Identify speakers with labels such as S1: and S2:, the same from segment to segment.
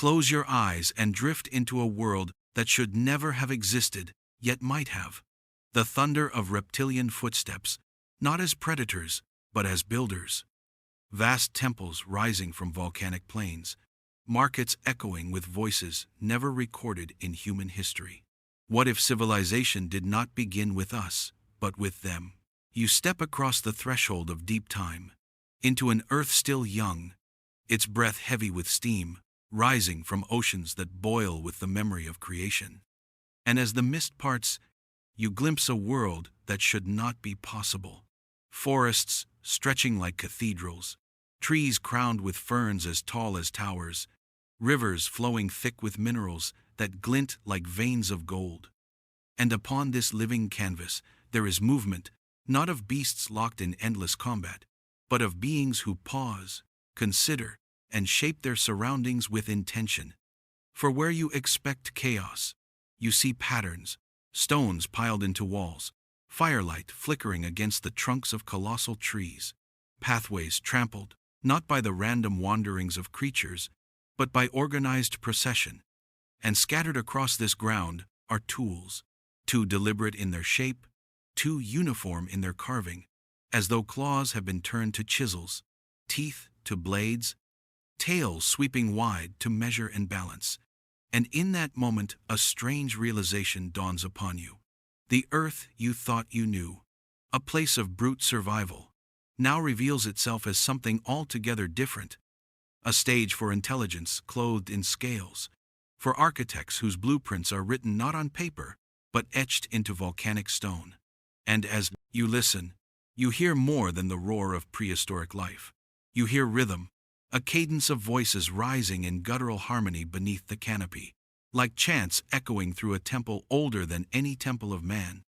S1: Close your eyes and drift into a world that should never have existed, yet might have. The thunder of reptilian footsteps, not as predators, but as builders. Vast temples rising from volcanic plains, markets echoing with voices never recorded in human history. What if civilization did not begin with us, but with them? You step across the threshold of deep time, into an earth still young, its breath heavy with steam, rising from oceans that boil with the memory of creation. And as the mist parts, you glimpse a world that should not be possible. Forests stretching like cathedrals, trees crowned with ferns as tall as towers, rivers flowing thick with minerals that glint like veins of gold. And upon this living canvas, there is movement, not of beasts locked in endless combat, but of beings who pause, consider, and shape their surroundings with intention. For where you expect chaos, you see patterns, stones piled into walls, firelight flickering against the trunks of colossal trees, pathways trampled, not by the random wanderings of creatures, but by organized procession. And scattered across this ground are tools, too deliberate in their shape, too uniform in their carving, as though claws have been turned to chisels, teeth to blades, tails sweeping wide to measure and balance. And in that moment, a strange realization dawns upon you. The earth you thought you knew, a place of brute survival, now reveals itself as something altogether different. A stage for intelligence clothed in scales, for architects whose blueprints are written not on paper, but etched into volcanic stone. And as you listen, you hear more than the roar of prehistoric life. You hear rhythm, a cadence of voices rising in guttural harmony beneath the canopy, like chants echoing through a temple older than any temple of man.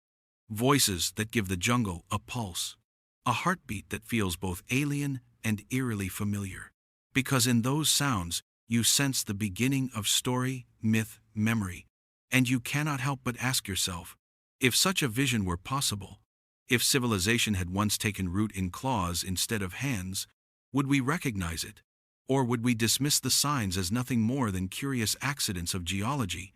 S1: Voices that give the jungle a pulse, a heartbeat that feels both alien and eerily familiar. Because in those sounds, you sense the beginning of story, myth, memory, and you cannot help but ask yourself, if such a vision were possible, if civilization had once taken root in claws instead of hands, would we recognize it? Or would we dismiss the signs as nothing more than curious accidents of geology,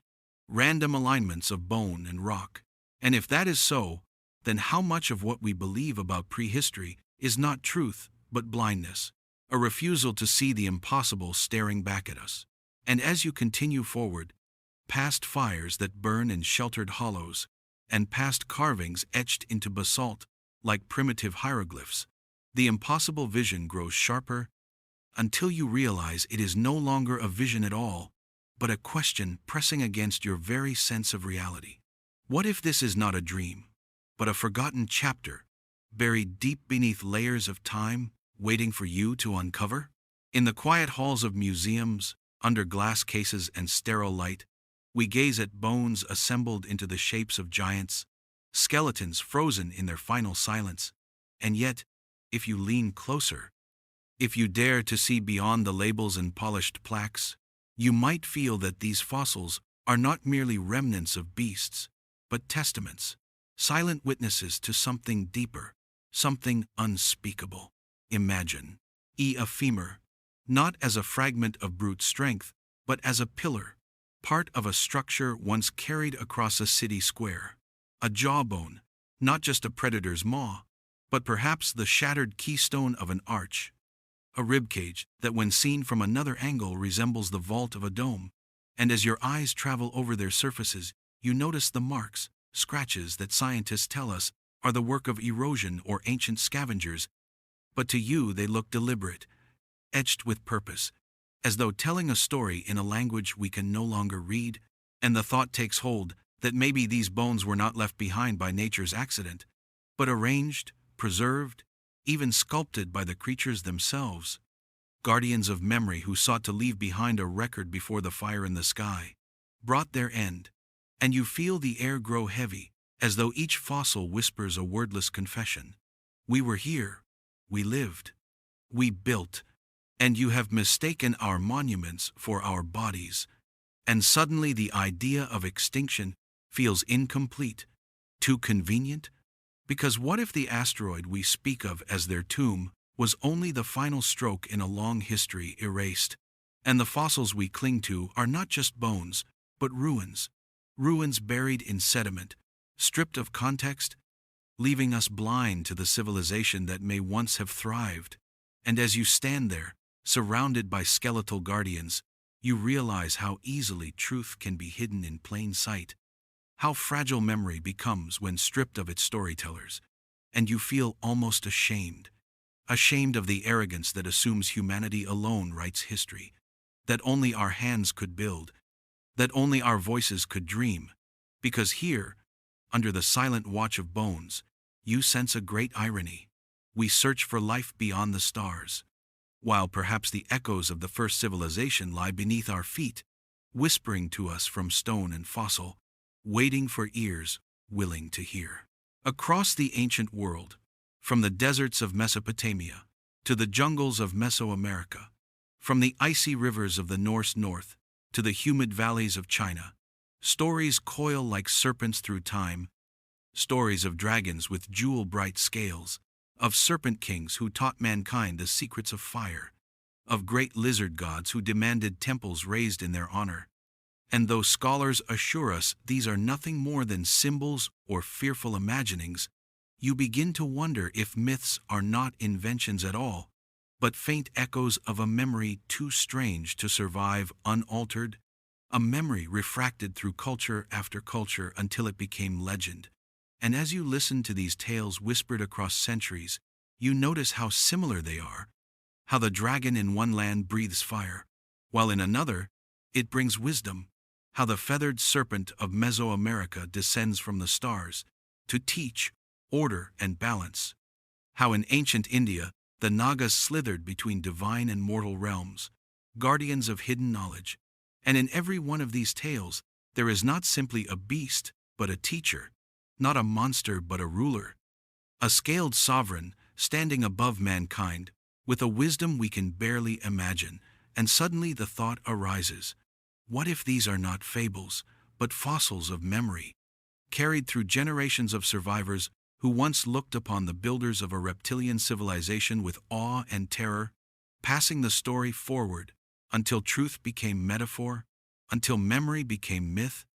S1: random alignments of bone and rock? And if that is so, then how much of what we believe about prehistory is not truth, but blindness, a refusal to see the impossible staring back at us? And as you continue forward, past fires that burn in sheltered hollows, and past carvings etched into basalt like primitive hieroglyphs, the impossible vision grows sharper, until you realize it is no longer a vision at all, but a question pressing against your very sense of reality. What if this is not a dream, but a forgotten chapter, buried deep beneath layers of time, waiting for you to uncover? In the quiet halls of museums, under glass cases and sterile light, we gaze at bones assembled into the shapes of giants, skeletons frozen in their final silence. And yet, if you lean closer, if you dare to see beyond the labels and polished plaques, you might feel that these fossils are not merely remnants of beasts, but testaments, silent witnesses to something deeper, something unspeakable. Imagine a femur, not as a fragment of brute strength, but as a pillar, part of a structure once carried across a city square. A jawbone, not just a predator's maw, but perhaps the shattered keystone of an arch. A ribcage that when seen from another angle resembles the vault of a dome, and as your eyes travel over their surfaces, you notice the marks, scratches that scientists tell us are the work of erosion or ancient scavengers, but to you they look deliberate, etched with purpose, as though telling a story in a language we can no longer read. And the thought takes hold that maybe these bones were not left behind by nature's accident, but arranged, preserved, even sculpted by the creatures themselves, guardians of memory who sought to leave behind a record before the fire in the sky brought their end. And you feel the air grow heavy, as though each fossil whispers a wordless confession. We were here, we lived, we built, and you have mistaken our monuments for our bodies. And suddenly the idea of extinction feels incomplete, too convenient. Because what if the asteroid we speak of as their tomb was only the final stroke in a long history erased, And the fossils we cling to are not just bones, but ruins. Ruins buried in sediment, stripped of context, leaving us blind to the civilization that may once have thrived. And as you stand there, surrounded by skeletal guardians, you realize how easily truth can be hidden in plain sight, how fragile memory becomes when stripped of its storytellers, and you feel almost ashamed of the arrogance that assumes humanity alone writes history, that only our hands could build, that only our voices could dream, because here, under the silent watch of bones, you sense a great irony. We search for life beyond the stars, while perhaps the echoes of the first civilization lie beneath our feet, whispering to us from stone and fossil, waiting for ears willing to hear. Across the ancient world, from the deserts of Mesopotamia to the jungles of Mesoamerica, from the icy rivers of the Norse north to the humid valleys of China, stories coil like serpents through time, stories of dragons with jewel-bright scales, of serpent kings who taught mankind the secrets of fire, of great lizard gods who demanded temples raised in their honor. And though scholars assure us these are nothing more than symbols or fearful imaginings, you begin to wonder if myths are not inventions at all, but faint echoes of a memory too strange to survive unaltered, a memory refracted through culture after culture until it became legend. And as you listen to these tales whispered across centuries, you notice how similar they are, how the dragon in one land breathes fire, while in another, it brings wisdom, how the feathered serpent of Mesoamerica descends from the stars to teach order and balance, how in ancient India, the Nagas slithered between divine and mortal realms, guardians of hidden knowledge. And in every one of these tales, there is not simply a beast, but a teacher, not a monster, but a ruler, a scaled sovereign standing above mankind, with a wisdom we can barely imagine. And suddenly the thought arises, what if these are not fables, but fossils of memory, carried through generations of survivors who once looked upon the builders of a reptilian civilization with awe and terror, passing the story forward until truth became metaphor, until memory became myth?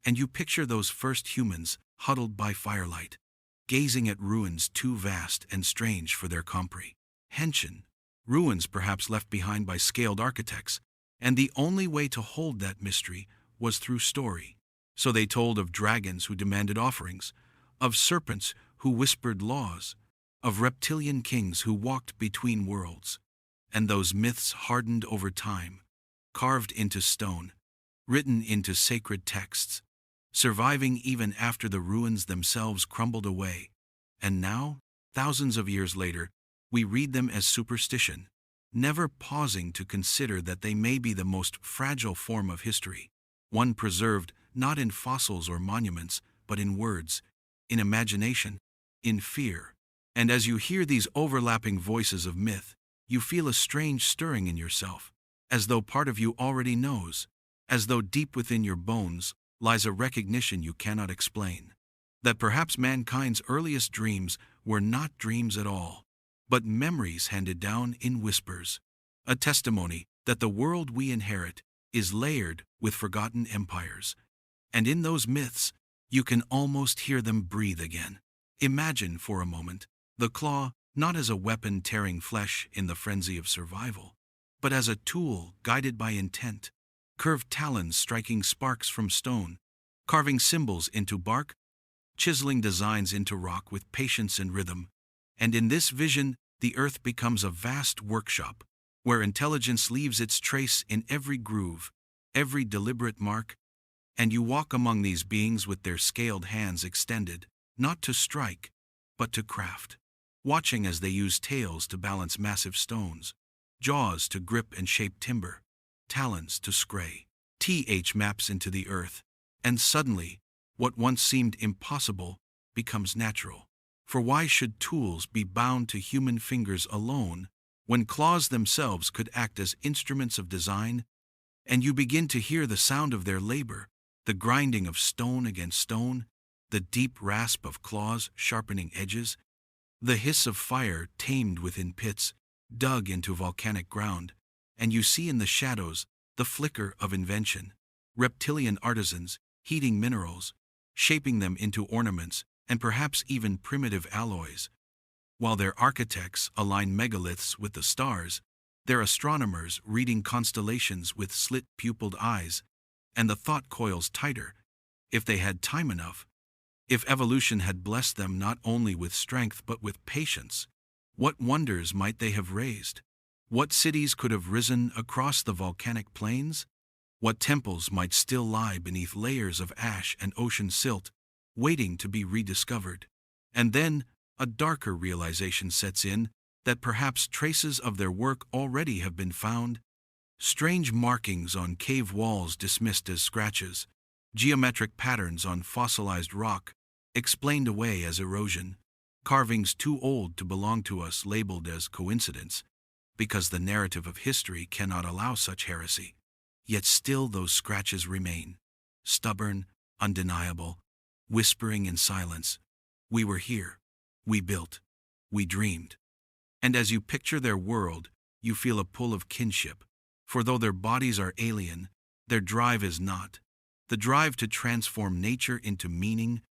S1: And you picture those first humans huddled by firelight, gazing at ruins too vast and strange for their comprehension, ruins perhaps left behind by scaled architects, and the only way to hold that mystery was through story. So they told of dragons who demanded offerings, of serpents who whispered laws, of reptilian kings who walked between worlds. And those myths hardened over time, carved into stone, written into sacred texts, surviving even after the ruins themselves crumbled away. And now, thousands of years later, we read them as superstition, never pausing to consider that they may be the most fragile form of history, one preserved not in fossils or monuments, but in words, in imagination, in fear. And as you hear these overlapping voices of myth, you feel a strange stirring in yourself, as though part of you already knows, as though deep within your bones lies a recognition you cannot explain, that perhaps mankind's earliest dreams were not dreams at all, but memories handed down in whispers, a testimony that the world we inherit is layered with forgotten empires. And in those myths, you can almost hear them breathe again. Imagine for a moment the claw not as a weapon tearing flesh in the frenzy of survival, but as a tool guided by intent, curved talons striking sparks from stone, carving symbols into bark, chiseling designs into rock with patience and rhythm. And in this vision, the earth becomes a vast workshop, where intelligence leaves its trace in every groove, every deliberate mark, and you walk among these beings with their scaled hands extended, not to strike, but to craft, watching as they use tails to balance massive stones, jaws to grip and shape timber, talons to scrape maps into the earth. And suddenly, what once seemed impossible becomes natural. For why should tools be bound to human fingers alone, when claws themselves could act as instruments of design? And you begin to hear the sound of their labor, the grinding of stone against stone, the deep rasp of claws sharpening edges, the hiss of fire tamed within pits, dug into volcanic ground. and you see in the shadows the flicker of invention. Reptilian artisans, heating minerals, shaping them into ornaments, and perhaps even primitive alloys. While their architects align megaliths with the stars, their astronomers reading constellations with slit-pupiled eyes, and the thought coils tighter. If they had time enough, if evolution had blessed them not only with strength but with patience, what wonders might they have raised? What cities could have risen across the volcanic plains? What temples might still lie beneath layers of ash and ocean silt, waiting to be rediscovered? And then, a darker realization sets in, that perhaps traces of their work already have been found. Strange markings on cave walls dismissed as scratches, geometric patterns on fossilized rock, explained away as erosion, carvings too old to belong to us labeled as coincidence, because the narrative of history cannot allow such heresy. Yet still those scratches remain, stubborn, undeniable, whispering in silence, "We were here, we built, we dreamed." And as you picture their world, you feel a pull of kinship, for though their bodies are alien, their drive is not. The drive to transform nature into meaning,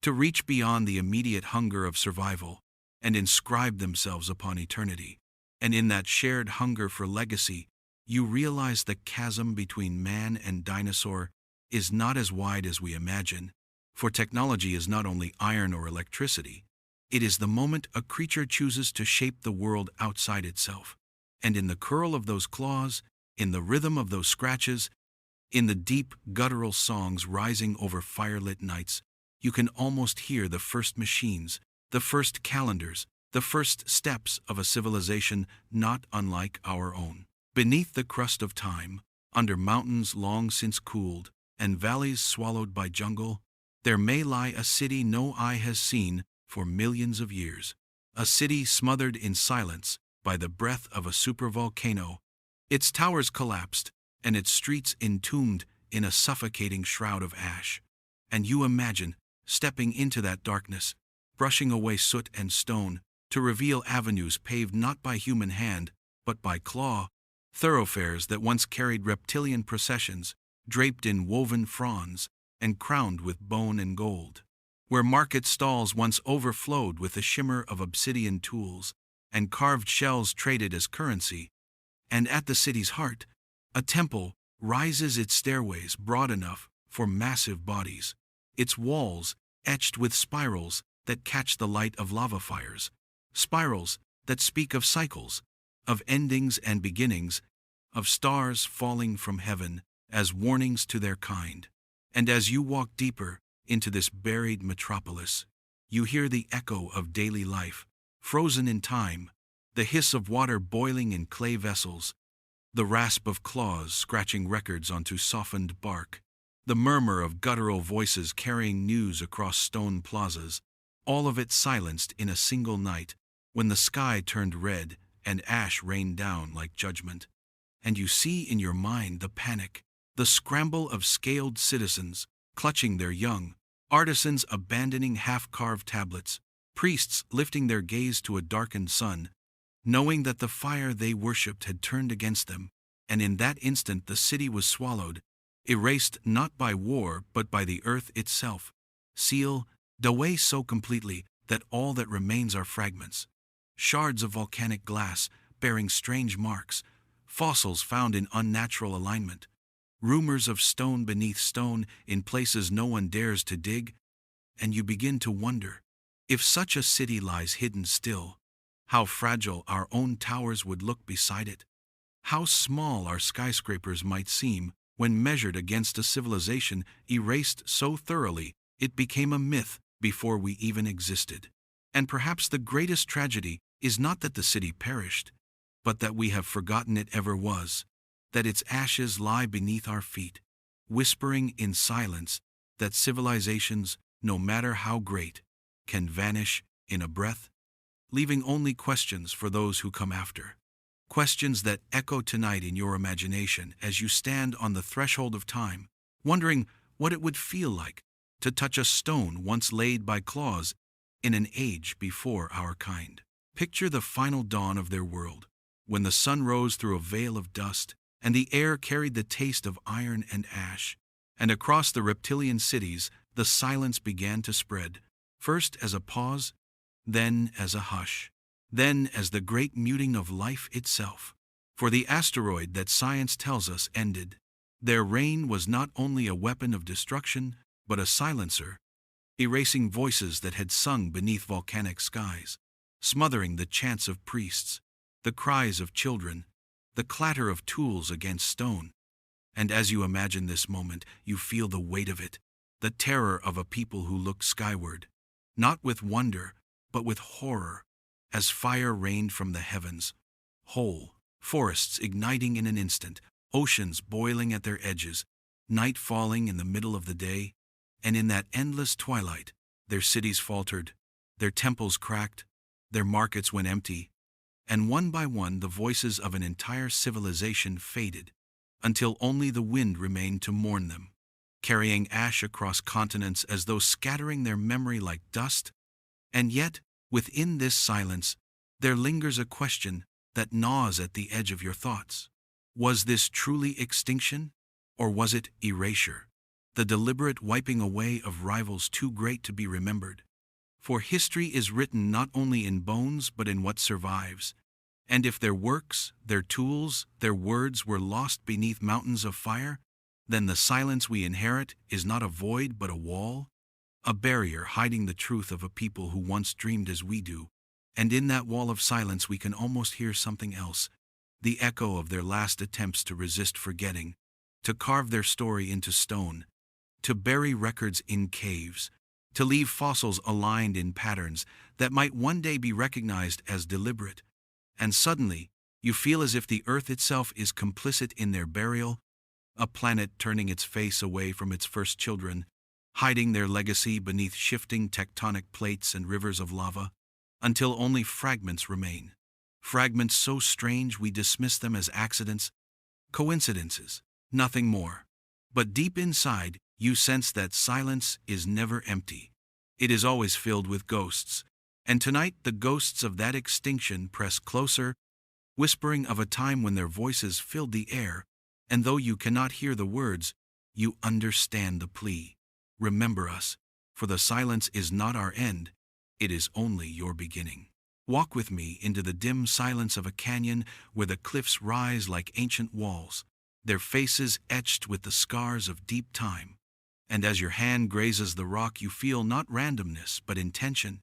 S1: to reach beyond the immediate hunger of survival, and inscribe themselves upon eternity. And in that shared hunger for legacy, you realize the chasm between man and dinosaur is not as wide as we imagine, for technology is not only iron or electricity. It is the moment a creature chooses to shape the world outside itself. And in the curl of those claws, in the rhythm of those scratches, in the deep, guttural songs rising over firelit nights, you can almost hear the first machines, the first calendars, the first steps of a civilization not unlike our own. Beneath the crust of time, under mountains long since cooled, and valleys swallowed by jungle, there may lie a city no eye has seen for millions of years. A city smothered in silence by the breath of a supervolcano, its towers collapsed, and its streets entombed in a suffocating shroud of ash. And you imagine stepping into that darkness, brushing away soot and stone, to reveal avenues paved not by human hand, but by claw, thoroughfares that once carried reptilian processions, draped in woven fronds, and crowned with bone and gold. Where market stalls once overflowed with the shimmer of obsidian tools, and carved shells traded as currency. And at the city's heart, a temple rises, its stairways broad enough for massive bodies, its walls etched with spirals that catch the light of lava fires, spirals that speak of cycles, of endings and beginnings, of stars falling from heaven as warnings to their kind. And as you walk deeper into this buried metropolis, you hear the echo of daily life, frozen in time, the hiss of water boiling in clay vessels, the rasp of claws scratching records onto softened bark, the murmur of guttural voices carrying news across stone plazas, all of it silenced in a single night, when the sky turned red and ash rained down like judgment. And you see in your mind the panic, the scramble of scaled citizens clutching their young, artisans abandoning half-carved tablets, priests lifting their gaze to a darkened sun, knowing that the fire they worshipped had turned against them, and in that instant the city was swallowed, erased not by war but by the earth itself, sealed away so completely that all that remains are fragments, shards of volcanic glass bearing strange marks, fossils found in unnatural alignment, rumors of stone beneath stone in places no one dares to dig, and you begin to wonder, if such a city lies hidden still, how fragile our own towers would look beside it, how small our skyscrapers might seem when measured against a civilization erased so thoroughly it became a myth before we even existed. And perhaps the greatest tragedy is not that the city perished, but that we have forgotten it ever was, that its ashes lie beneath our feet, whispering in silence that civilizations, no matter how great, can vanish in a breath, leaving only questions for those who come after. Questions that echo tonight in your imagination as you stand on the threshold of time, wondering what it would feel like to touch a stone once laid by claws in an age before our kind. Picture the final dawn of their world, when the sun rose through a veil of dust, and the air carried the taste of iron and ash, and across the reptilian cities the silence began to spread, first as a pause, then as a hush, then as the great muting of life itself. For the asteroid that science tells us ended. Their reign was not only a weapon of destruction, but a silencer, erasing voices that had sung beneath volcanic skies, smothering the chants of priests, the cries of children, the clatter of tools against stone. And as you imagine this moment, you feel the weight of it, the terror of a people who look skyward, not with wonder, but with horror, as fire rained from the heavens, whole forests igniting in an instant, oceans boiling at their edges, night falling in the middle of the day, and in that endless twilight, their cities faltered, their temples cracked, their markets went empty, and one by one the voices of an entire civilization faded, until only the wind remained to mourn them, carrying ash across continents as though scattering their memory like dust. And yet, within this silence, there lingers a question that gnaws at the edge of your thoughts. Was this truly extinction, or was it erasure, the deliberate wiping away of rivals too great to be remembered? For history is written not only in bones but in what survives, and if their works, their tools, their words were lost beneath mountains of fire, then the silence we inherit is not a void but a wall, a barrier hiding the truth of a people who once dreamed as we do. And in that wall of silence we can almost hear something else, the echo of their last attempts to resist forgetting, to carve their story into stone, to bury records in caves, to leave fossils aligned in patterns that might one day be recognized as deliberate. And suddenly, you feel as if the earth itself is complicit in their burial, a planet turning its face away from its first children, hiding their legacy beneath shifting tectonic plates and rivers of lava, until only fragments remain. Fragments so strange we dismiss them as accidents, coincidences, nothing more. But deep inside, you sense that silence is never empty. It is always filled with ghosts. And tonight the ghosts of that extinction press closer, whispering of a time when their voices filled the air, and though you cannot hear the words, you understand the plea. Remember us, for the silence is not our end, it is only your beginning. Walk with me into the dim silence of a canyon where the cliffs rise like ancient walls, their faces etched with the scars of deep time. And as your hand grazes the rock, you feel not randomness but intention,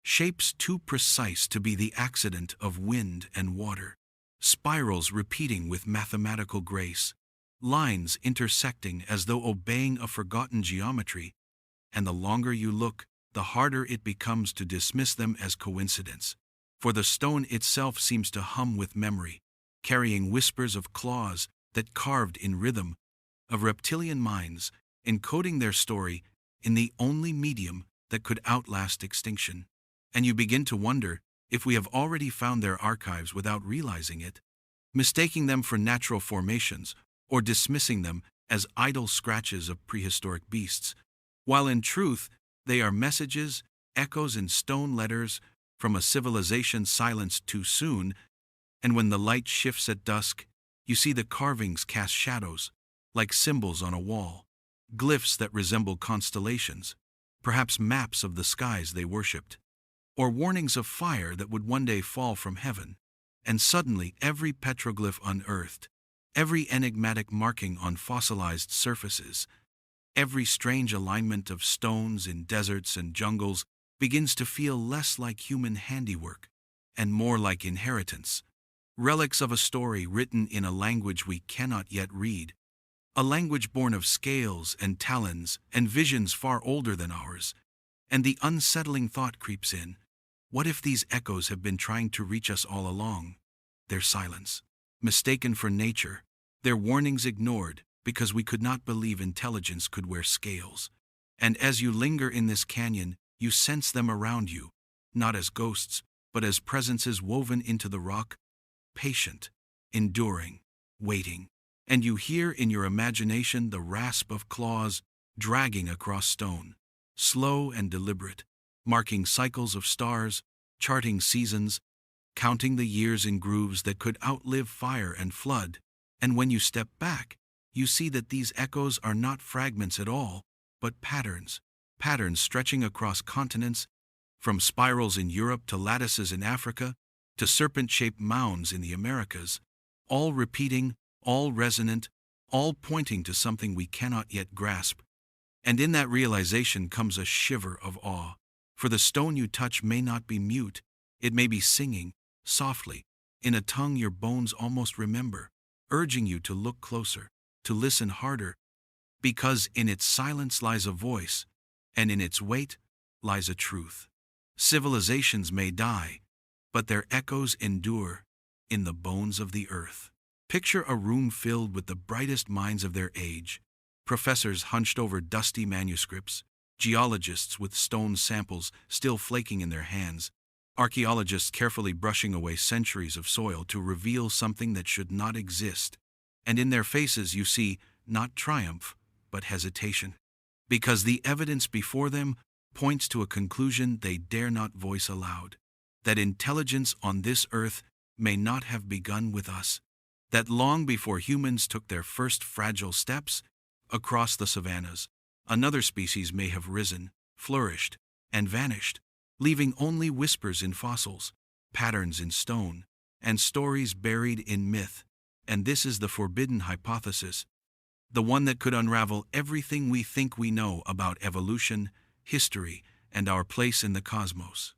S1: shapes too precise to be the accident of wind and water, spirals repeating with mathematical grace, lines intersecting as though obeying a forgotten geometry, and the longer you look, the harder it becomes to dismiss them as coincidence. For the stone itself seems to hum with memory, carrying whispers of claws that carved in rhythm, of reptilian minds, encoding their story in the only medium that could outlast extinction. And you begin to wonder if we have already found their archives without realizing it, mistaking them for natural formations or dismissing them as idle scratches of prehistoric beasts, while in truth they are messages, echoes in stone letters from a civilization silenced too soon. And when the light shifts at dusk, you see the carvings cast shadows, like symbols on a wall, glyphs that resemble constellations, perhaps maps of the skies they worshipped, or warnings of fire that would one day fall from heaven. And suddenly every petroglyph unearthed, every enigmatic marking on fossilized surfaces, every strange alignment of stones in deserts and jungles begins to feel less like human handiwork and more like inheritance, relics of a story written in a language we cannot yet read, a language born of scales and talons and visions far older than ours. And the unsettling thought creeps in, what if these echoes have been trying to reach us all along? Their silence, mistaken for nature, their warnings ignored because we could not believe intelligence could wear scales. And as you linger in this canyon, you sense them around you, not as ghosts, but as presences woven into the rock, patient, enduring, waiting. And you hear in your imagination the rasp of claws dragging across stone, slow and deliberate, marking cycles of stars, charting seasons, counting the years in grooves that could outlive fire and flood. And when you step back, you see that these echoes are not fragments at all, but patterns. Patterns stretching across continents, from spirals in Europe to lattices in Africa, to serpent-shaped mounds in the Americas, all repeating, all resonant, all pointing to something we cannot yet grasp. And in that realization comes a shiver of awe. For the stone you touch may not be mute, it may be singing, softly, in a tongue your bones almost remember, urging you to look closer, to listen harder, because in its silence lies a voice, and in its weight lies a truth. Civilizations may die, but their echoes endure in the bones of the earth. Picture a room filled with the brightest minds of their age, professors hunched over dusty manuscripts, geologists with stone samples still flaking in their hands, archaeologists carefully brushing away centuries of soil to reveal something that should not exist. And in their faces you see not triumph, but hesitation. Because the evidence before them points to a conclusion they dare not voice aloud. That intelligence on this earth may not have begun with us. That long before humans took their first fragile steps across the savannas, another species may have risen, flourished, and vanished, leaving only whispers in fossils, patterns in stone, and stories buried in myth. And this is the forbidden hypothesis, the one that could unravel everything we think we know about evolution, history, and our place in the cosmos.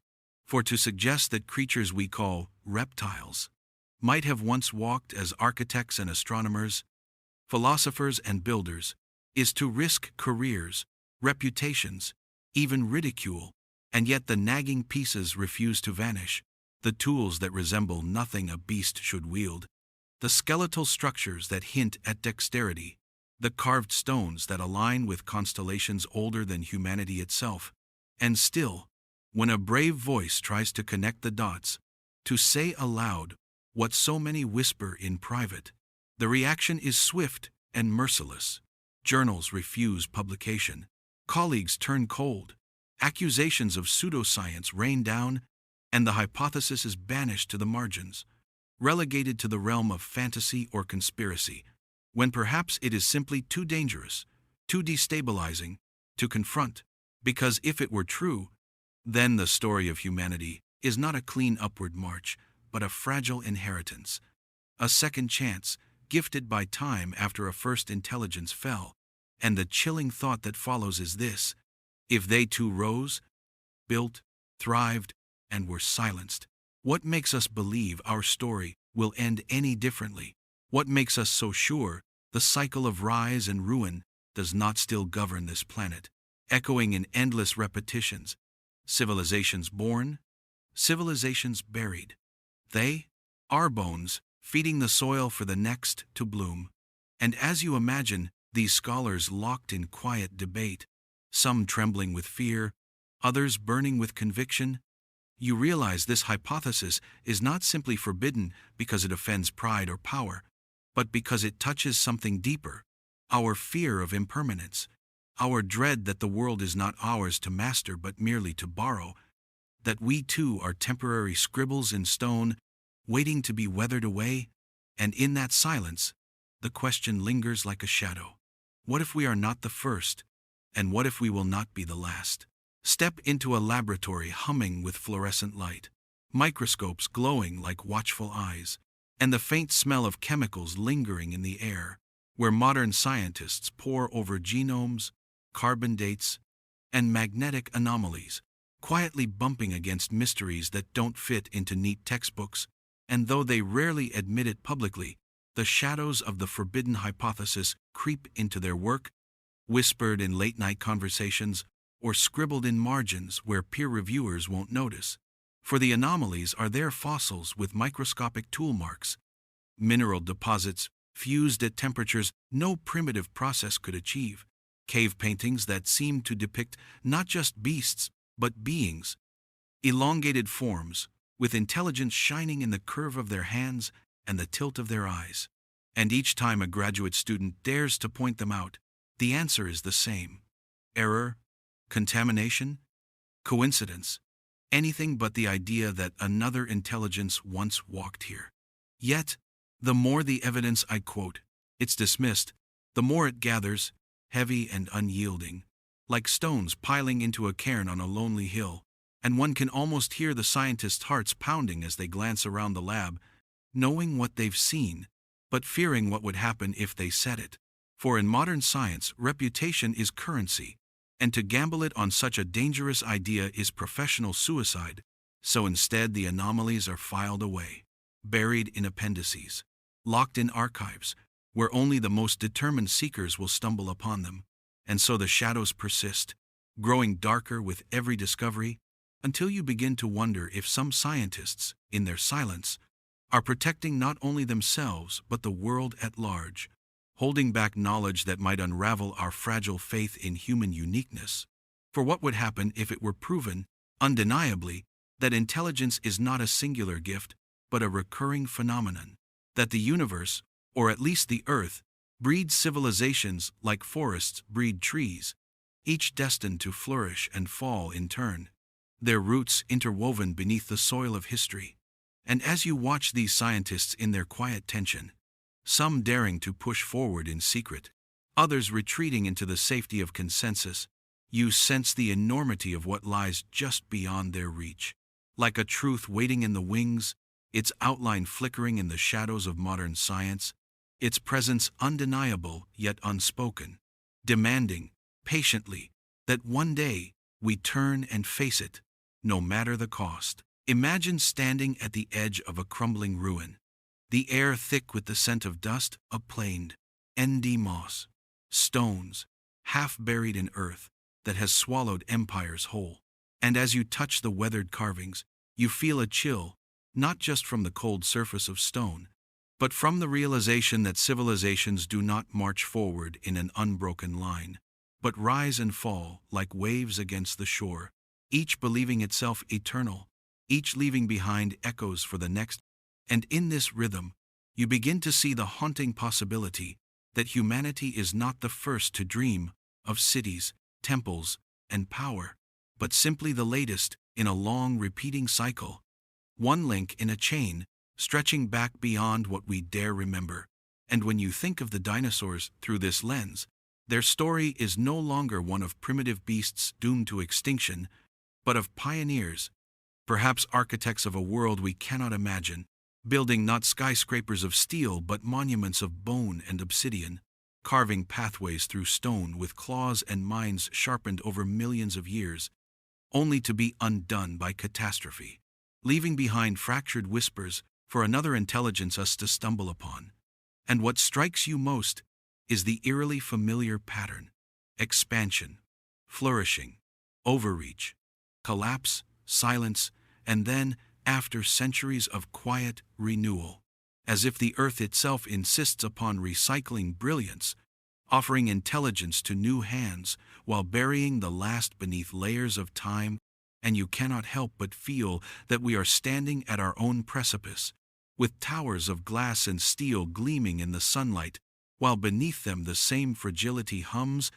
S1: For to suggest that creatures we call reptiles might have once walked as architects and astronomers, philosophers and builders, is to risk careers, reputations, even ridicule, and yet the nagging pieces refuse to vanish, the tools that resemble nothing a beast should wield, the skeletal structures that hint at dexterity, the carved stones that align with constellations older than humanity itself. And still, when a brave voice tries to connect the dots, to say aloud what so many whisper in private, the reaction is swift and merciless. Journals refuse publication, colleagues turn cold, accusations of pseudoscience rain down, and the hypothesis is banished to the margins, relegated to the realm of fantasy or conspiracy, when perhaps it is simply too dangerous, too destabilizing, to confront, because if it were true, then the story of humanity is not a clean upward march, but a fragile inheritance, a second chance, gifted by time after a first intelligence fell. And the chilling thought that follows is this: if they too rose, built, thrived, and were silenced, what makes us believe our story will end any differently? What makes us so sure the cycle of rise and ruin does not still govern this planet, echoing in endless repetitions? Civilizations born, civilizations buried. They, our bones, feeding the soil for the next to bloom. And as you imagine these scholars locked in quiet debate, some trembling with fear, others burning with conviction, you realize this hypothesis is not simply forbidden because it offends pride or power, but because it touches something deeper: our fear of impermanence, our dread that the world is not ours to master but merely to borrow, that we too are temporary scribbles in stone, waiting to be weathered away. And in that silence, the question lingers like a shadow: what if we are not the first? And what if we will not be the last? Step into a laboratory humming with fluorescent light, microscopes glowing like watchful eyes, and the faint smell of chemicals lingering in the air, where modern scientists pore over genomes, carbon dates, and magnetic anomalies, quietly bumping against mysteries that don't fit into neat textbooks. And though they rarely admit it publicly, the shadows of the forbidden hypothesis creep into their work, whispered in late-night conversations or scribbled in margins where peer reviewers won't notice. For the anomalies are their fossils with microscopic tool marks, mineral deposits fused at temperatures no primitive process could achieve, cave paintings that seem to depict not just beasts, but beings, elongated forms, with intelligence shining in the curve of their hands and the tilt of their eyes. And each time a graduate student dares to point them out, the answer is the same: error, contamination, coincidence. anything but the idea that another intelligence once walked here. Yet, the more the evidence I quote, it's dismissed, the more it gathers, heavy and unyielding, like stones piling into a cairn on a lonely hill, and one can almost hear the scientists' hearts pounding as they glance around the lab, knowing what they've seen, but fearing what would happen if they said it. For in modern science, reputation is currency, and to gamble it on such a dangerous idea is professional suicide, so instead the anomalies are filed away, buried in appendices, locked in archives, where only the most determined seekers will stumble upon them. And so the shadows persist, growing darker with every discovery, until you begin to wonder if some scientists, in their silence, are protecting not only themselves but the world at large, holding back knowledge that might unravel our fragile faith in human uniqueness. For what would happen if it were proven, undeniably, that intelligence is not a singular gift, but a recurring phenomenon, that the universe, or at least the Earth, breeds civilizations like forests breed trees, each destined to flourish and fall in turn, their roots interwoven beneath the soil of history. And as you watch these scientists in their quiet tension, some daring to push forward in secret, others retreating into the safety of consensus, you sense the enormity of what lies just beyond their reach. Like a truth waiting in the wings, its outline flickering in the shadows of modern science, its presence undeniable yet unspoken, demanding, patiently, that one day we turn and face it, no matter the cost. Imagine standing at the edge of a crumbling ruin, the air thick with the scent of dust, a planed, endy moss, stones, half buried in earth that has swallowed empires whole. And as you touch the weathered carvings, you feel a chill, not just from the cold surface of stone, but from the realization that civilizations do not march forward in an unbroken line, but rise and fall like waves against the shore, each believing itself eternal, each leaving behind echoes for the next. And in this rhythm, you begin to see the haunting possibility that humanity is not the first to dream of cities, temples, and power, but simply the latest in a long repeating cycle, one link in a chain stretching back beyond what we dare remember. And when you think of the dinosaurs through this lens, their story is no longer one of primitive beasts doomed to extinction, but of pioneers, perhaps architects of a world we cannot imagine, building not skyscrapers of steel but monuments of bone and obsidian, carving pathways through stone with claws and minds sharpened over millions of years, only to be undone by catastrophe, leaving behind fractured whispers for another intelligence us to stumble upon. And what strikes you most is the eerily familiar pattern: expansion, flourishing, overreach, collapse, silence, and then, after centuries of quiet, renewal, as if the earth itself insists upon recycling brilliance, offering intelligence to new hands while burying the last beneath layers of time. And you cannot help but feel that we are standing at our own precipice, with towers of glass and steel gleaming in the sunlight, while beneath them the same fragility hums,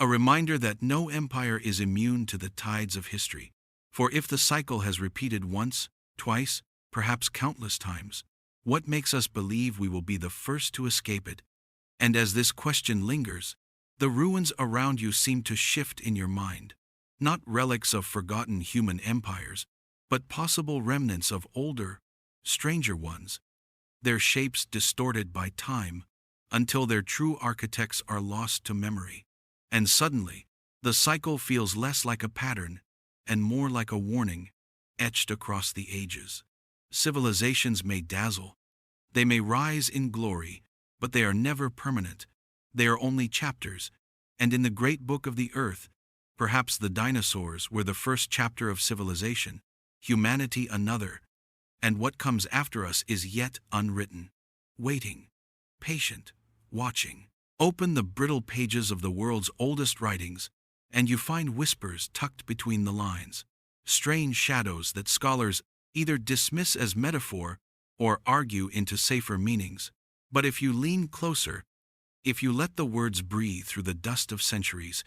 S1: a reminder that no empire is immune to the tides of history. For if the cycle has repeated once, twice, perhaps countless times, what makes us believe we will be the first to escape it? And as this question lingers, the ruins around you seem to shift in your mind, not relics of forgotten human empires, but possible remnants of older, stranger ones, their shapes distorted by time, until their true architects are lost to memory. And suddenly, the cycle feels less like a pattern and more like a warning, etched across the ages. Civilizations may dazzle, they may rise in glory, but they are never permanent. They are only chapters, and in the great book of the earth, perhaps the dinosaurs were the first chapter of civilization, humanity another, and what comes after us is yet unwritten. Waiting, patient, watching. Open the brittle pages of the world's oldest writings, and you find whispers tucked between the lines, strange shadows that scholars either dismiss as metaphor or argue into safer meanings. But if you lean closer, if you let the words breathe through the dust of centuries,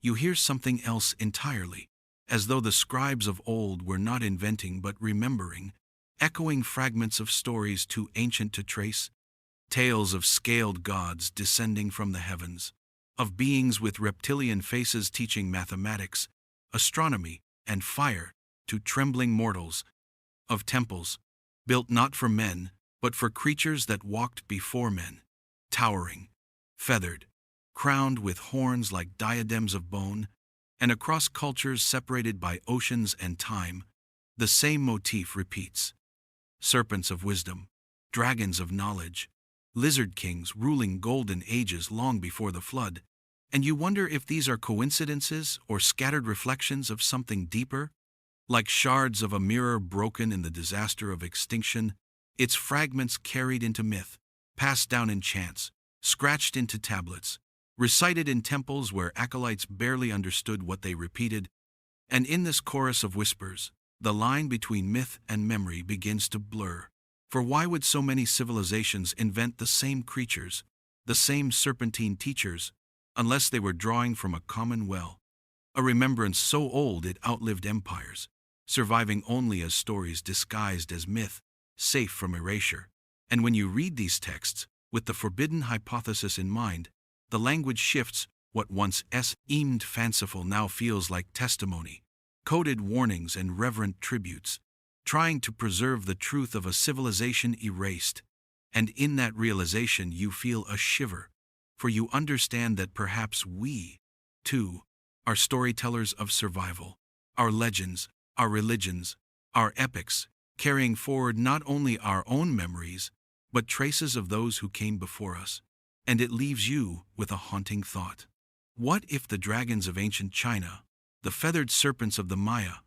S1: you hear something else entirely. as though the scribes of old were not inventing but remembering, echoing fragments of stories too ancient to trace, tales of scaled gods descending from the heavens, of beings with reptilian faces teaching mathematics, astronomy, and fire to trembling mortals, of temples, built not for men, but for creatures that walked before men, towering, feathered, crowned with horns like diadems of bone, and across cultures separated by oceans and time, the same motif repeats. Serpents of wisdom, dragons of knowledge, lizard kings ruling golden ages long before the flood, and you wonder if these are coincidences or scattered reflections of something deeper? Like shards of a mirror broken in the disaster of extinction, its fragments carried into myth, passed down in chants, scratched into tablets, recited in temples where acolytes barely understood what they repeated, and in this chorus of whispers, the line between myth and memory begins to blur. For why would so many civilizations invent the same creatures, the same serpentine teachers, unless they were drawing from a common well, a remembrance so old it outlived empires, surviving only as stories disguised as myth, safe from erasure? And when you read these texts, with the forbidden hypothesis in mind, the language shifts. What once seemed fanciful now feels like testimony, coded warnings and reverent tributes, trying to preserve the truth of a civilization erased. And in that realization you feel a shiver, for you understand that perhaps we, too, are storytellers of survival, our legends, our religions, our epics, carrying forward not only our own memories, but traces of those who came before us. And it leaves you with a haunting thought. What if the dragons of ancient China, the feathered serpents of the Maya,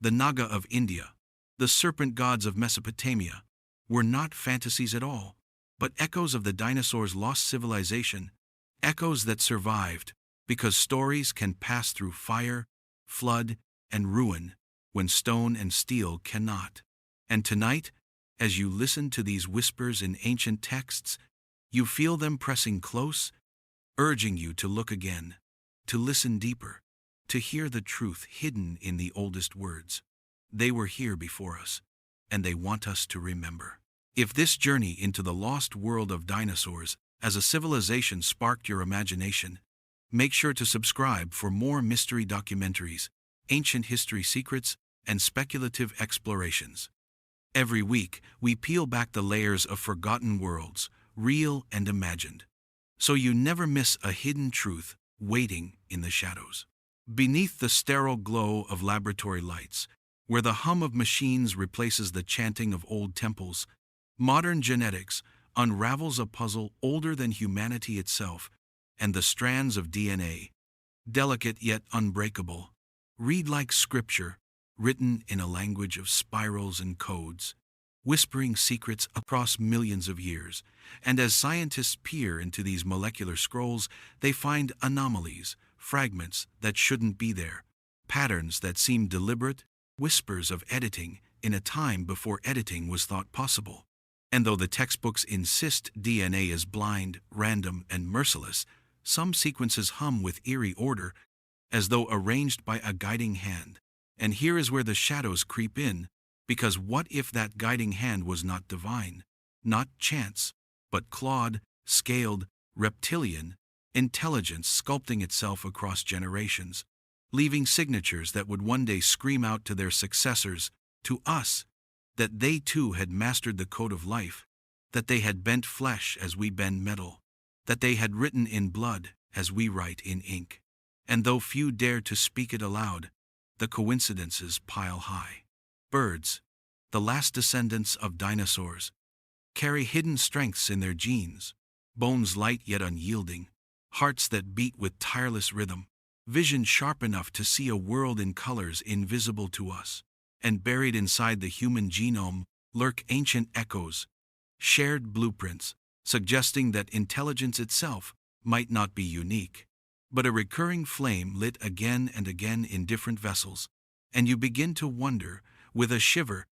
S1: the Naga of India, the serpent gods of Mesopotamia, were not fantasies at all, but echoes of the dinosaurs' lost civilization, echoes that survived, because stories can pass through fire, flood, and ruin, when stone and steel cannot. And tonight, as you listen to these whispers in ancient texts, you feel them pressing close, urging you to look again, to listen deeper, to hear the truth hidden in the oldest words. They were here before us, and they want us to remember. If this journey into the lost world of dinosaurs as a civilization sparked your imagination, make sure to subscribe for more mystery documentaries, ancient history secrets, and speculative explorations. Every week, we peel back the layers of forgotten worlds, real and imagined, so you never miss a hidden truth waiting in the shadows. Beneath the sterile glow of laboratory lights, where the hum of machines replaces the chanting of old temples, modern genetics unravels a puzzle older than humanity itself, and the strands of DNA, delicate yet unbreakable, read like scripture, written in a language of spirals and codes, whispering secrets across millions of years. And as scientists peer into these molecular scrolls, they find anomalies, fragments that shouldn't be there, patterns that seem deliberate, whispers of editing in a time before editing was thought possible. And though the textbooks insist DNA is blind, random, and merciless, some sequences hum with eerie order, as though arranged by a guiding hand. And here is where the shadows creep in, because what if that guiding hand was not divine, not chance, but clawed, scaled, reptilian, intelligence sculpting itself across generations, leaving signatures that would one day scream out to their successors, to us, that they too had mastered the code of life, that they had bent flesh as we bend metal, that they had written in blood as we write in ink. And though few dare to speak it aloud, the coincidences pile high. Birds, the last descendants of dinosaurs, carry hidden strengths in their genes, bones light yet unyielding, hearts that beat with tireless rhythm, vision sharp enough to see a world in colors invisible to us. And buried inside the human genome lurk ancient echoes, shared blueprints, suggesting that intelligence itself might not be unique, but a recurring flame lit again and again in different vessels. And you begin to wonder, with a shiver,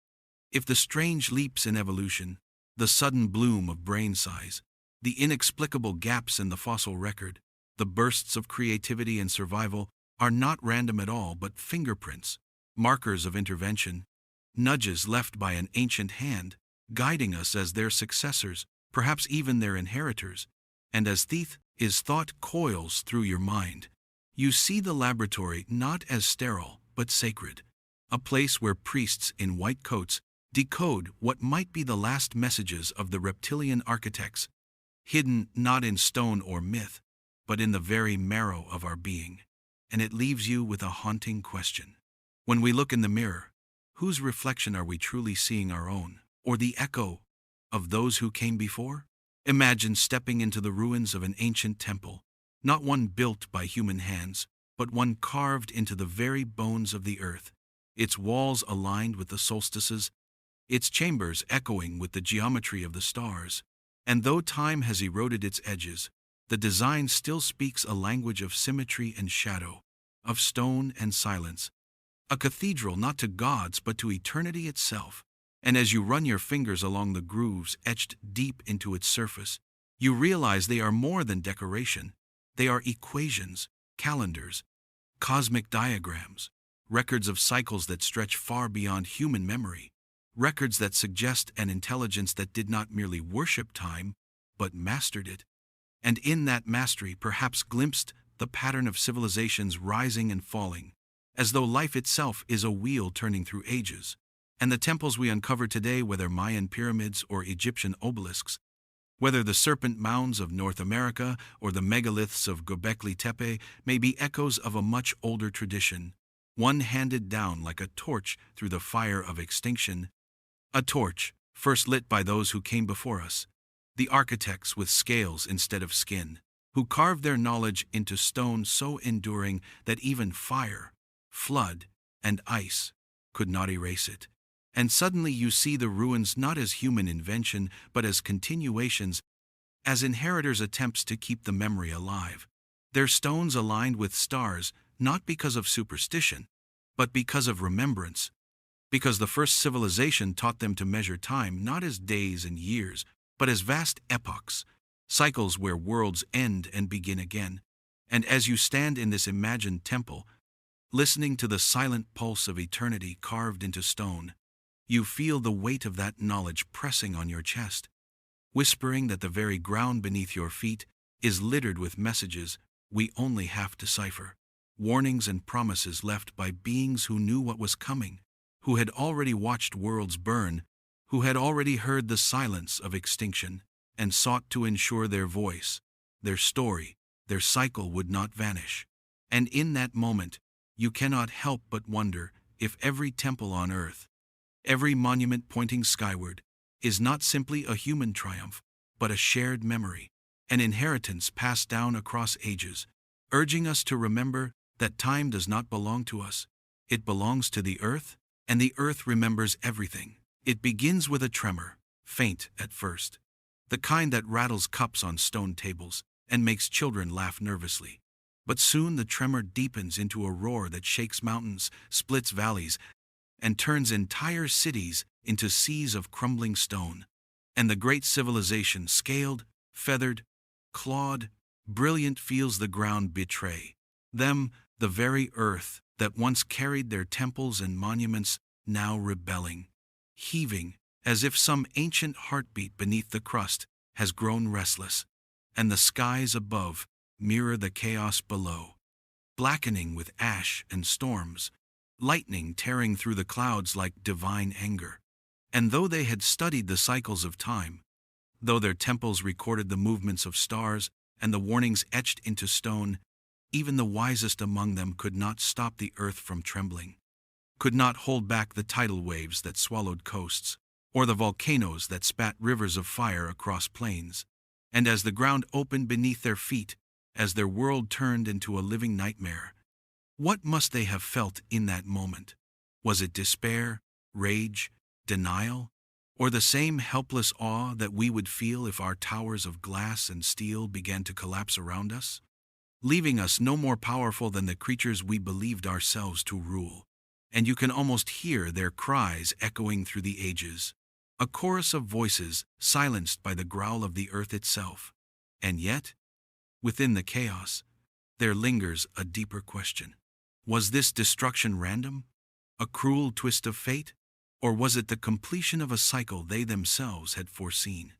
S1: if the strange leaps in evolution, the sudden bloom of brain size, the inexplicable gaps in the fossil record, the bursts of creativity and survival, are not random at all but fingerprints, markers of intervention, nudges left by an ancient hand, guiding us as their successors, perhaps even their inheritors. And as thought coils through your mind, you see the laboratory not as sterile but sacred, a place where priests in white coats decode what might be the last messages of the reptilian architects, hidden not in stone or myth, but in the very marrow of our being. And it leaves you with a haunting question. When we look in the mirror, whose reflection are we truly seeing, our own, or the echo of those who came before? Imagine stepping into the ruins of an ancient temple, not one built by human hands, but one carved into the very bones of the earth, its walls aligned with the solstices, its chambers echoing with the geometry of the stars. And though time has eroded its edges, the design still speaks a language of symmetry and shadow, of stone and silence, a cathedral not to gods but to eternity itself. And as you run your fingers along the grooves etched deep into its surface, you realize they are more than decoration. They are equations, calendars, cosmic diagrams, records of cycles that stretch far beyond human memory, records that suggest an intelligence that did not merely worship time, but mastered it. And in that mastery perhaps glimpsed the pattern of civilizations rising and falling, as though life itself is a wheel turning through ages. And the temples we uncover today, whether Mayan pyramids or Egyptian obelisks, whether the serpent mounds of North America or the megaliths of Göbekli Tepe, may be echoes of a much older tradition, one handed down like a torch through the fire of extinction, a torch first lit by those who came before us, the architects with scales instead of skin, who carved their knowledge into stone so enduring that even fire, flood, and ice could not erase it. And suddenly you see the ruins not as human invention, but as continuations, as inheritors' attempts to keep the memory alive. Their stones aligned with stars, not because of superstition, but because of remembrance, because the first civilization taught them to measure time not as days and years, but as vast epochs, cycles where worlds end and begin again. And as you stand in this imagined temple, listening to the silent pulse of eternity carved into stone, you feel the weight of that knowledge pressing on your chest, whispering that the very ground beneath your feet is littered with messages we only have to decipher, warnings and promises left by beings who knew what was coming, who had already watched worlds burn, who had already heard the silence of extinction, and sought to ensure their voice, their story, their cycle would not vanish. And in that moment, you cannot help but wonder if every temple on earth, every monument pointing skyward, is not simply a human triumph, but a shared memory, an inheritance passed down across ages, urging us to remember that time does not belong to us. It belongs to the earth, and the earth remembers everything. It begins with a tremor, faint at first, the kind that rattles cups on stone tables and makes children laugh nervously. But soon the tremor deepens into a roar that shakes mountains, splits valleys, and turns entire cities into seas of crumbling stone. And the great civilization, scaled, feathered, clawed, brilliant, feels the ground betray them, the very earth that once carried their temples and monuments, now rebelling, heaving, as if some ancient heartbeat beneath the crust has grown restless, and the skies above mirror the chaos below, blackening with ash and storms, lightning tearing through the clouds like divine anger. And though they had studied the cycles of time, though their temples recorded the movements of stars and the warnings etched into stone, even the wisest among them could not stop the earth from trembling, could not hold back the tidal waves that swallowed coasts, or the volcanoes that spat rivers of fire across plains. And as the ground opened beneath their feet, as their world turned into a living nightmare, what must they have felt in that moment? Was it despair, rage, denial, or the same helpless awe that we would feel if our towers of glass and steel began to collapse around us, leaving us no more powerful than the creatures we believed ourselves to rule? And you can almost hear their cries echoing through the ages, a chorus of voices silenced by the growl of the earth itself. And yet, within the chaos, there lingers a deeper question. Was this destruction random? A cruel twist of fate? Or was it the completion of a cycle they themselves had foreseen?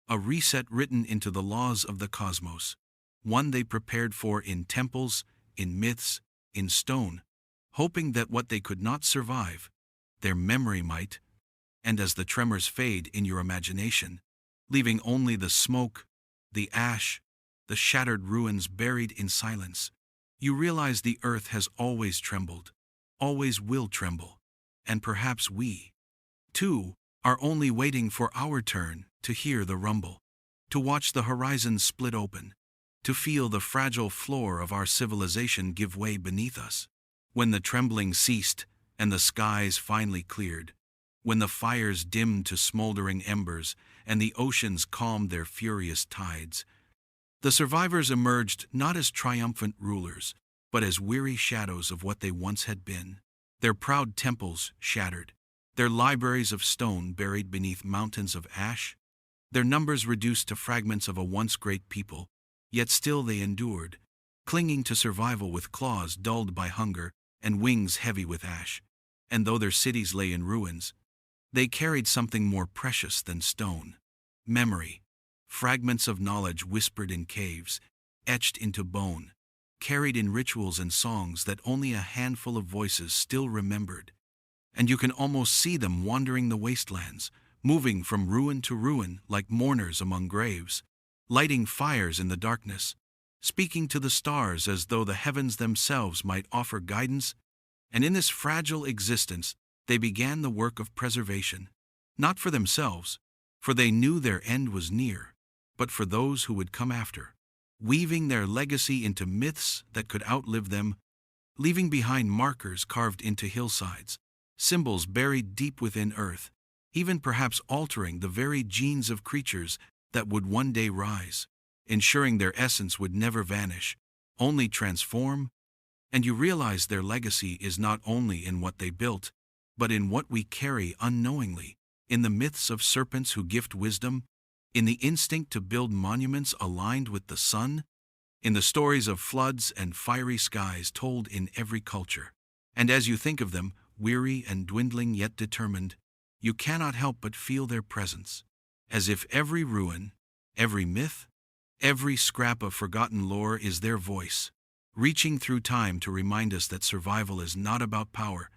S1: A reset written into the laws of the cosmos, one they prepared for in temples, in myths, in stone, hoping that what they could not survive, their memory might. And as the tremors fade in your imagination, leaving only the smoke, the ash, the shattered ruins buried in silence, you realize the earth has always trembled, always will tremble, and perhaps we, too, are only waiting for our turn to hear the rumble, to watch the horizon split open, to feel the fragile floor of our civilization give way beneath us. When the trembling ceased and the skies finally cleared, when the fires dimmed to smoldering embers and the oceans calmed their furious tides, the survivors emerged not as triumphant rulers, but as weary shadows of what they once had been, their proud temples shattered, their libraries of stone buried beneath mountains of ash, their numbers reduced to fragments of a once great people, yet still they endured, clinging to survival with claws dulled by hunger and wings heavy with ash. And though their cities lay in ruins, they carried something more precious than stone: memory, fragments of knowledge whispered in caves, etched into bone, carried in rituals and songs that only a handful of voices still remembered. And you can almost see them wandering the wastelands, moving from ruin to ruin like mourners among graves, lighting fires in the darkness, speaking to the stars as though the heavens themselves might offer guidance. And in this fragile existence, they began the work of preservation, not for themselves, for they knew their end was near, but for those who would come after, weaving their legacy into myths that could outlive them, leaving behind markers carved into hillsides, symbols buried deep within earth, even perhaps altering the very genes of creatures that would one day rise, ensuring their essence would never vanish, only transform. And you realize their legacy is not only in what they built, but in what we carry unknowingly, in the myths of serpents who gift wisdom, in the instinct to build monuments aligned with the sun, in the stories of floods and fiery skies told in every culture. And as you think of them, weary and dwindling yet determined, you cannot help but feel their presence, as if every ruin, every myth, every scrap of forgotten lore is their voice, reaching through time to remind us that survival is not about power,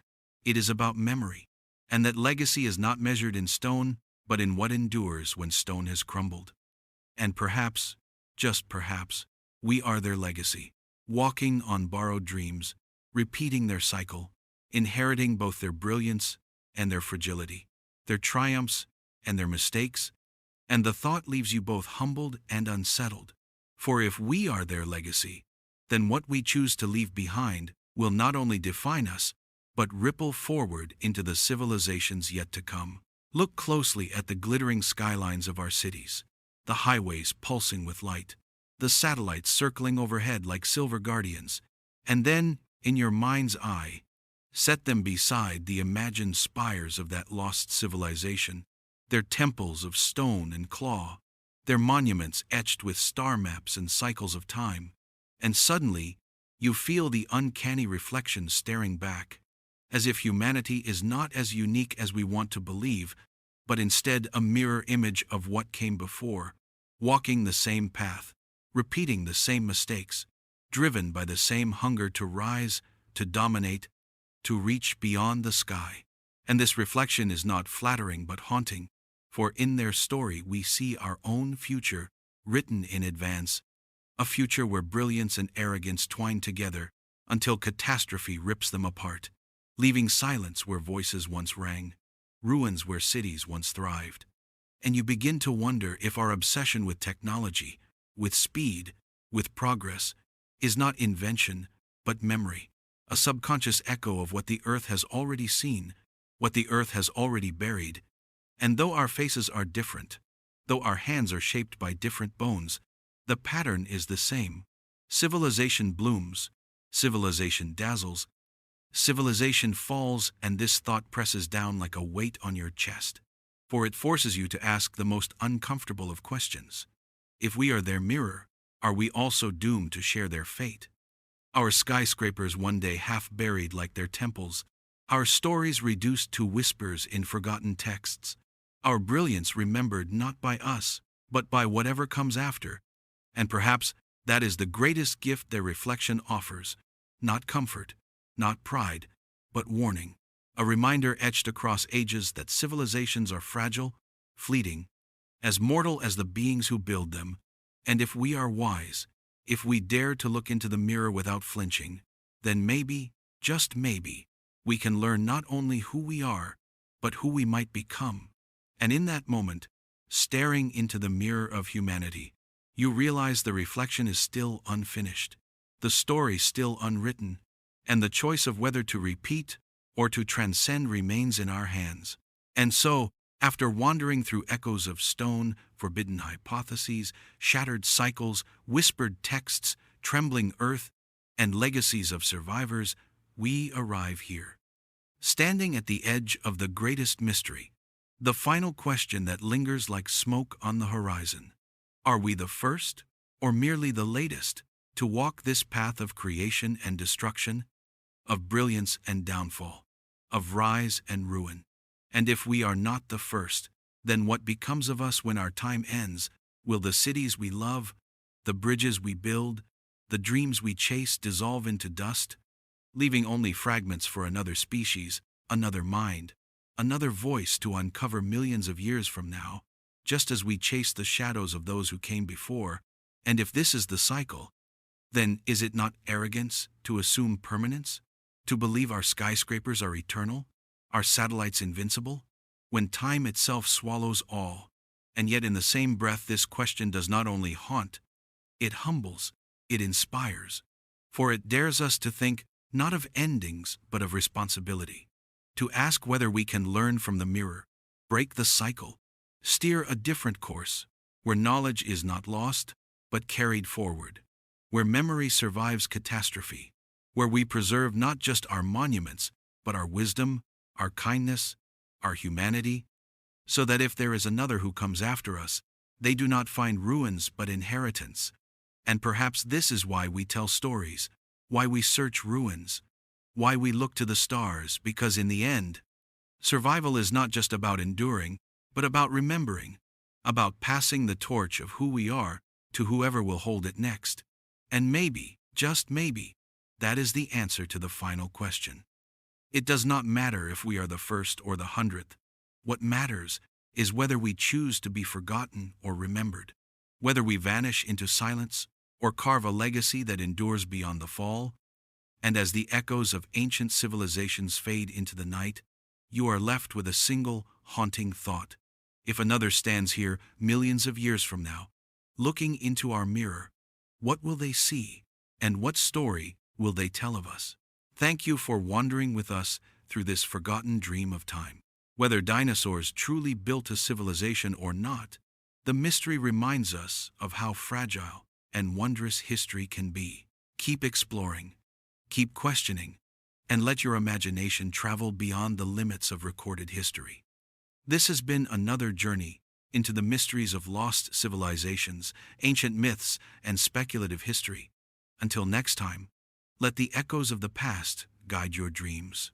S1: it is about memory, and that legacy is not measured in stone, but in what endures when stone has crumbled. And perhaps, just perhaps, we are their legacy, walking on borrowed dreams, repeating their cycle, inheriting both their brilliance and their fragility, their triumphs and their mistakes, and the thought leaves you both humbled and unsettled. For if we are their legacy, then what we choose to leave behind will not only define us, but ripple forward into the civilizations yet to come. Look closely at the glittering skylines of our cities, the highways pulsing with light, the satellites circling overhead like silver guardians, and then, in your mind's eye, set them beside the imagined spires of that lost civilization, their temples of stone and claw, their monuments etched with star maps and cycles of time, and suddenly, you feel the uncanny reflection staring back, as if humanity is not as unique as we want to believe, but instead a mirror image of what came before, walking the same path, repeating the same mistakes, driven by the same hunger to rise, to dominate, to reach beyond the sky. And this reflection is not flattering but haunting, for in their story we see our own future written in advance, a future where brilliance and arrogance twine together until catastrophe rips them apart, leaving silence where voices once rang, ruins where cities once thrived. And you begin to wonder if our obsession with technology, with speed, with progress, is not invention, but memory, a subconscious echo of what the earth has already seen, what the earth has already buried. And though our faces are different, though our hands are shaped by different bones, the pattern is the same. Civilization blooms, civilization dazzles, civilization falls, and this thought presses down like a weight on your chest. For it forces you to ask the most uncomfortable of questions. If we are their mirror, are we also doomed to share their fate? Our skyscrapers one day half buried like their temples, our stories reduced to whispers in forgotten texts, our brilliance remembered not by us, but by whatever comes after. And perhaps that is the greatest gift their reflection offers, not comfort, not pride, but warning. A reminder etched across ages that civilizations are fragile, fleeting, as mortal as the beings who build them, and if we are wise, if we dare to look into the mirror without flinching, then maybe, just maybe, we can learn not only who we are, but who we might become. And in that moment, staring into the mirror of humanity, you realize the reflection is still unfinished, the story still unwritten, and the choice of whether to repeat or to transcend remains in our hands. And so, after wandering through echoes of stone, forbidden hypotheses, shattered cycles, whispered texts, trembling earth, and legacies of survivors, we arrive here. Standing at the edge of the greatest mystery, the final question that lingers like smoke on the horizon. Are we the first, or merely the latest, to walk this path of creation and destruction, of brilliance and downfall, of rise and ruin? And if we are not the first, then what becomes of us when our time ends? Will the cities we love, the bridges we build, the dreams we chase dissolve into dust, leaving only fragments for another species, another mind, another voice to uncover millions of years from now, just as we chase the shadows of those who came before? And if this is the cycle, then is it not arrogance to assume permanence, to believe our skyscrapers are eternal, our satellites invincible, when time itself swallows all? And yet in the same breath this question does not only haunt, it humbles, it inspires, for it dares us to think not of endings but of responsibility, to ask whether we can learn from the mirror, break the cycle, steer a different course, where knowledge is not lost but carried forward, where memory survives catastrophe, where we preserve not just our monuments but our wisdom, our kindness, our humanity, so that if there is another who comes after us, they do not find ruins but inheritance. And perhaps this is why we tell stories, why we search ruins, why we look to the stars, because in the end, survival is not just about enduring, but about remembering, about passing the torch of who we are to whoever will hold it next. And maybe, just maybe, that is the answer to the final question. It does not matter if we are the first or the 100th. What matters is whether we choose to be forgotten or remembered, whether we vanish into silence or carve a legacy that endures beyond the fall. And as the echoes of ancient civilizations fade into the night, you are left with a single, haunting thought. If another stands here millions of years from now, looking into our mirror, what will they see, and what story will they tell of us? Thank you for wandering with us through this forgotten dream of time. Whether dinosaurs truly built a civilization or not, the mystery reminds us of how fragile and wondrous history can be. Keep exploring, keep questioning, and let your imagination travel beyond the limits of recorded history. This has been another journey into the mysteries of lost civilizations, ancient myths, and speculative history. Until next time, let the echoes of the past guide your dreams.